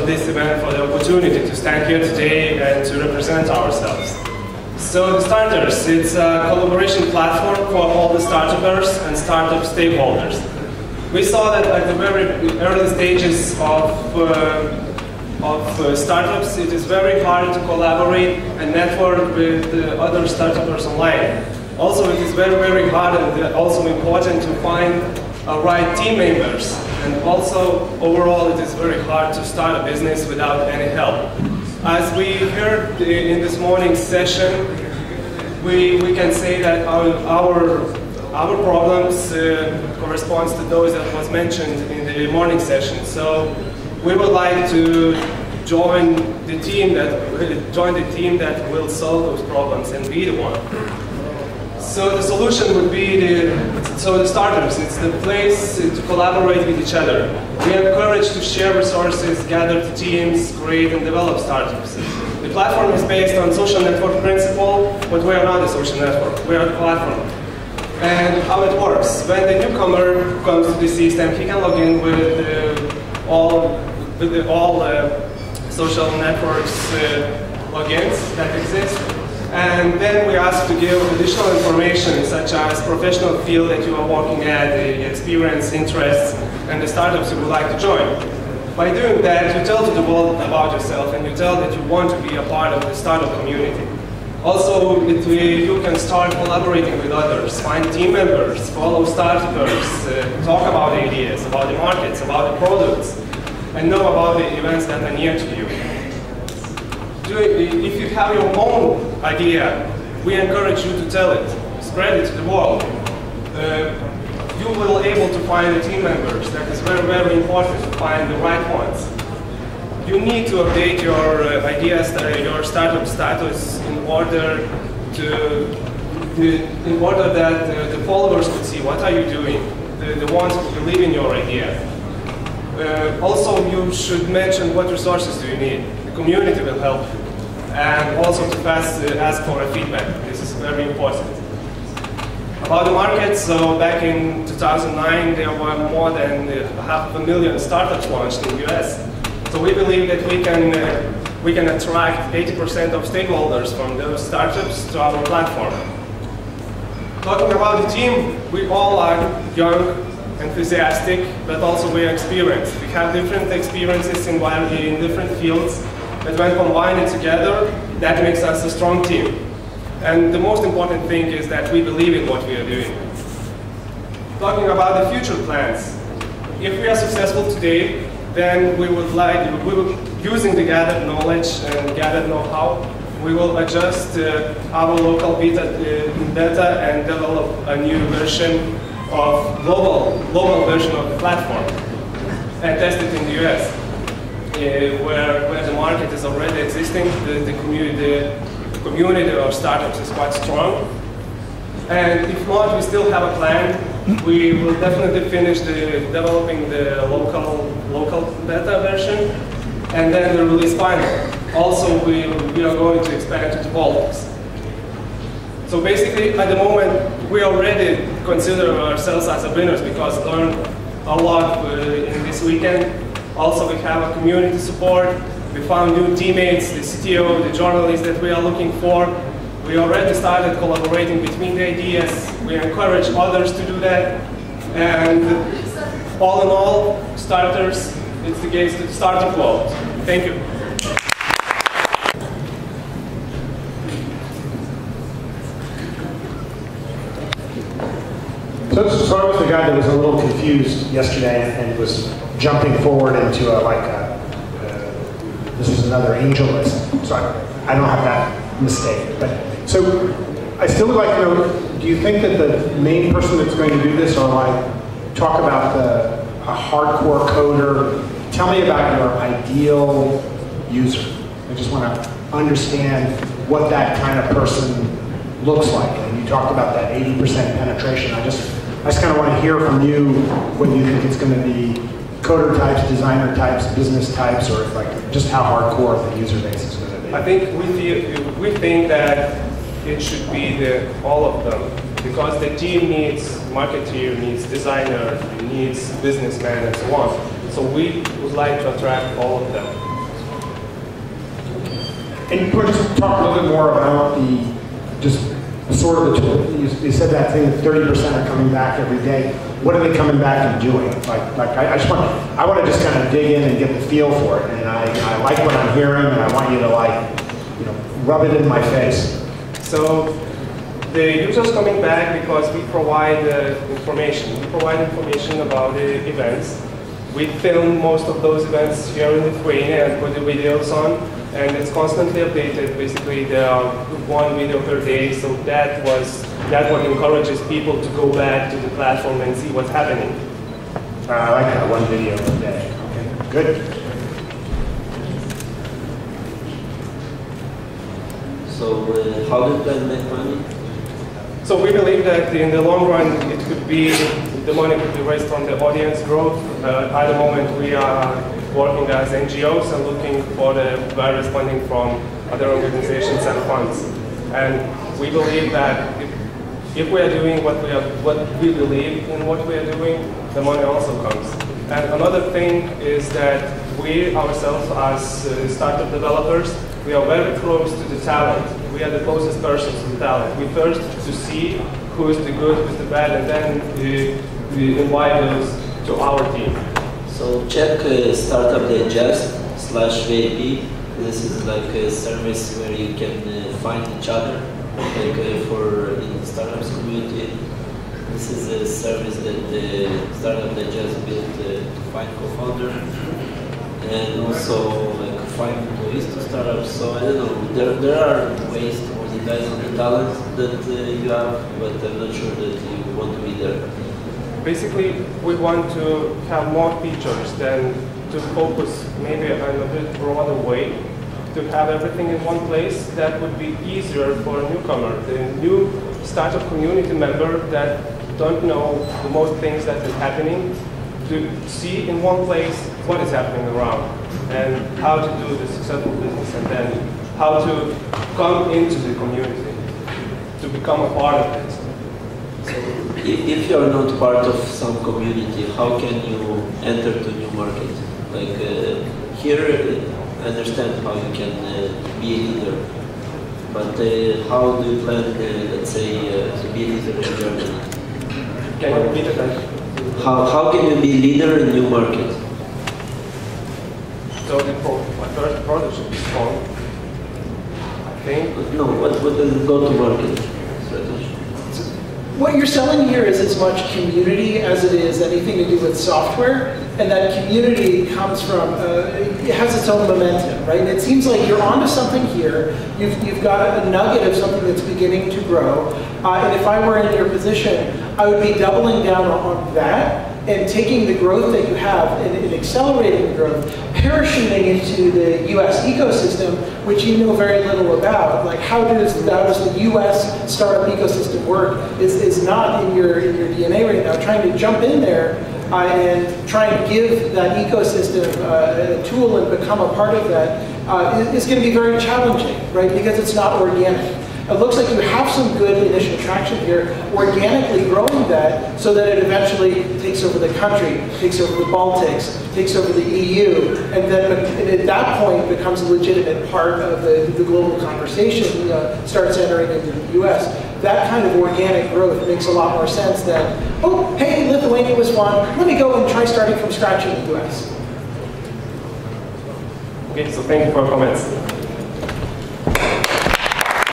this event, for the opportunity to stand here today and to represent ourselves. So the Starters, it's a collaboration platform for all the startups and startup stakeholders. We saw that at the very early stages of startups, it is very hard to collaborate and network with other startups online. Also, it is very, very hard and also important to find right team members. And also, overall, it is very hard to start a business without any help. As we heard in this morning's session, we can say that our problems corresponds to those that was mentioned in the morning session. So we would like to join the team that will solve those problems and be the one. So the solution would be the Starters. It's the place to collaborate with each other. We encourage to share resources, gather teams, create and develop startups. The platform is based on social network principle, but we are not a social network. We are a platform. And how it works: when the newcomer comes to the system, he can log in with all social networks logins that exist. And then we ask to give additional information, such as professional field that you are working at, the experience, interests, and the startups you would like to join. By doing that, you tell to the world about yourself, and you tell that you want to be a part of the startup community. Also, you can start collaborating with others, find team members, follow startups, talk about ideas, about the markets, about the products, and know about the events that are near to you. If you have your own idea, we encourage you to tell it, spread it to the world. You will be able to find the team members. That is very, very important to find the right ones. You need to update your ideas, your startup status in order that the followers could see what are you doing, the ones who believe in your idea. Also, you should mention what resources do you need. The community will help you. And also to ask for a feedback. This is very important. About the market, so back in 2009, there were more than 500,000 startups launched in the US. So we believe that we can attract 80% of stakeholders from those startups to our platform. Talking about the team, we all are young, enthusiastic, but also we are experienced. We have different experiences in different fields, but when combined together, that makes us a strong team. And the most important thing is that we believe in what we are doing. Talking about the future plans, if we are successful today, then using the gathered knowledge and gathered know-how, we will adjust our local beta and develop a new version of global version of the platform and test it in the US, where the market is already existing. The community of startups is quite strong. And if not, we still have a plan. We will definitely finish developing the local beta version, and then the release final. Also, we are going to expand to the Valiulis. So basically, at the moment, we already consider ourselves as a winners because we learned a lot in this weekend. Also, we have a community support. We found new teammates, the CTO, the journalists that we are looking for. We already started collaborating between the ideas. We encourage others to do that. And all in all, starters, it's the case to start to quote. Thank you. So I was the guy that was a little confused yesterday and was jumping forward into this is another angel list. So I don't have that mistake. But so I still would like to know, do you think that the main person that's going to do this, or talk about a hardcore coder? Tell me about your ideal user. I just want to understand what that kind of person looks like. And you talked about that 80% penetration. I just kind of want to hear from you whether you think it's going to be coder types, designer types, business types, or just how hardcore the user base is going to be. I think we think that it should be all of them, because the team needs marketeer, needs designer, needs businessman, and so on. So we would like to attract all of them. And you could just talk a little bit more about the, just sort of the, you said that thing that 30% are coming back every day. What are they coming back and doing? I just want to just kind of dig in and get the feel for it. And I like what I'm hearing, and I want you to rub it in my face. So the users coming back because we provide information. We provide information about the events. We film most of those events here in Lithuania and put the videos on, and it's constantly updated. Basically, there are one video per day, so that what encourages people to go back to the platform and see what's happening. I like that, one video per day. Okay, good. So, how do you plan to make money? So we believe that in the long run, it could be, the money could be raised from the audience growth. At the moment, we are working as NGOs and looking for the various funding from other organizations and funds. And we believe that if we are doing what we believe in what we are doing, the money also comes. And another thing is that we ourselves, as startup developers, we are very close to the talent. We are the closest persons to the talent. We first to see who is the good, who is the bad, and then we invite those to our team. So check Startup Digest /VIP. This is like a service where you can find each other, like for in the startups community. This is a service that the Startup Digest built to find co-founder and also like find employees to startups. So I don't know, there are ways to monetize on the talent that you have, but I'm not sure that you want to be there. Basically, we want to have more features than to focus maybe on a bit broader way, to have everything in one place. That would be easier for a newcomer, the new startup community member that don't know the most things that is happening, to see in one place what is happening around and how to do the successful business, and then how to come into the community, to become a part of it. If you are not part of some community, how can you enter to new market? Like here, I understand how you can be a leader, but how do you plan, let's say, to be a leader in Germany? Can you repeat that? How can you be a leader in new market? So my first product should be strong, I think. No, what is the go-to-market strategy? What you're selling here is as much community as it is anything to do with software, and that community comes from, it has its own momentum, right? And it seems like you're onto something here, you've got a nugget of something that's beginning to grow, and if I were in your position, I would be doubling down on that, and taking the growth that you have and accelerating the growth, parachuting into the US ecosystem, which you know very little about. Like how does the US startup ecosystem work is not in your DNA right now. Trying to jump in there and try and give that ecosystem a tool and become a part of that is going to be very challenging, right? Because it's not organic. It looks like you have some good initial traction here, organically growing that so that it eventually takes over the country, takes over the Baltics, takes over the EU, and then at that point becomes a legitimate part of the global conversation, starts entering into the US. That kind of organic growth makes a lot more sense than, oh, hey, Lithuania was fun, let me go and try starting from scratch in the US. Okay, so thank you for your comments.